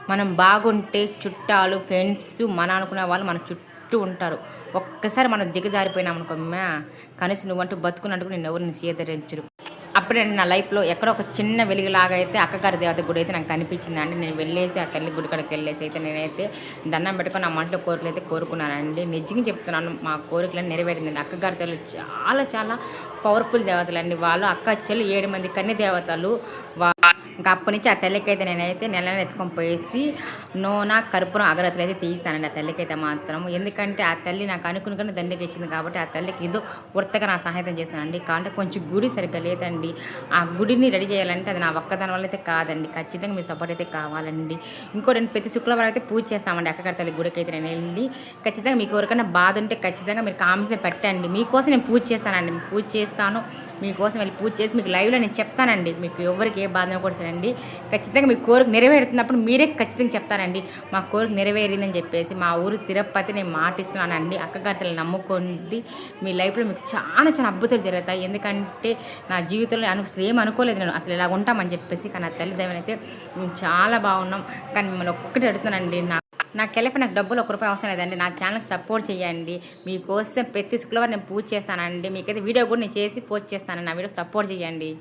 మనం బాగుంటే చుట్టాలు ఫ్రెండ్స్ మన అనుకునే వాళ్ళు మన చుట్టూ ఉంటారు. ఒక్కసారి మనం దిగజారిపోయినాం అనుకో కనీసం నువ్వంటూ బతుకున్నట్టు నేను ఎవరిని చేదరించరు. అప్పుడే నా లైఫ్లో ఎక్కడో ఒక చిన్న వెలుగులాగా అయితే అక్కగారి దేవత గుడి అయితే నాకు కనిపించిందండి. నేను వెళ్ళేసి ఆ తల్లి గుడి కాడికి వెళ్ళేసి అయితే నేనైతే దండం పెట్టుకొని నా మనసులో కోరికలు అయితే కోరుకున్నానండి. నిజంగా చెప్తున్నాను, మా కోరికలను నెరవేరిందండి. అక్కగారి తల్లి చాలా చాలా పవర్ఫుల్ దేవతలండి. వాళ్ళు అక్క చెల్లి 7 మంది కన్య దేవతలు. ఇంకా అప్పటి నుంచి ఆ తల్లికైతే నేనైతే నెల ఎత్తుకొని పోయేసి నూనె కర్పూరం అగరత్తులు అయితే తీస్తానండి ఆ తల్లికైతే మాత్రం. ఎందుకంటే ఆ తల్లి నాకు అనుకుని దండకి ఇచ్చింది కాబట్టి ఆ తల్లికి ఏదో వృత్తగా నా సహాయం చేస్తానండి. కాబట్టి కొంచెం గుడి సరిగ్గా లేదండి. ఆ గుడిని రెడీ చేయాలంటే అది నా ఒక్కదాని వల్ల అయితే కాదండి. ఖచ్చితంగా మీ సపోర్ట్ అయితే కావాలండి. ఇంకోటి ప్రతి శుక్రవారం అయితే పూజ చేస్తామండి అక్కగారి తల్లి గుడికి అయితే నేను వెళ్ళి. ఖచ్చితంగా మీకు ఎవరికైనా బాధ ఉంటే ఖచ్చితంగా మీరు కామెంట్స్లో పెట్టండి. మీకోసం నేను పూజ చేస్తానండి. పూజ చేస్తాను మీకోసం వెళ్ళి పూజ చేసి మీకు లైవ్లో నేను చెప్తానండి. మీకు ఎవరికి ఏ బాధ కూడా సరండి. ఖచ్చితంగా మీ కోరిక నెరవేరుతున్నప్పుడు మీరే ఖచ్చితంగా చెప్తారండి మా కోరిక నెరవేరిందని చెప్పేసి. మా ఊరు తిరుపతి నేను మాటిస్తున్నానండి. అక్కగారిని నమ్ముకోండి. మీ లైఫ్లో మీకు చాలా చాలా అద్భుతాలు జరుగుతాయి. ఎందుకంటే నా జీవితంలో అసలు ఏం అనుకోలేదు నేను అసలు ఇలా ఉంటామని చెప్పేసి. కానీ నా తల్లిదండ్రులు అయితే మేము చాలా బాగున్నాం. కానీ మిమ్మల్ని ఒక్కటి అడుగుతానండి, నాకు కలిపి నాకు డబ్బులు ₹1 అవసరం లేదండి. నా ఛానల్కి సపోర్ట్ చేయండి. మీకోసం ప్రతి శుక్రవారం నేను పూజ చేస్తానండి. మీకైతే వీడియో కూడా నేను చేసి పోస్ట్ చేస్తానండి. నా వీడియో సపోర్ట్ చేయండి.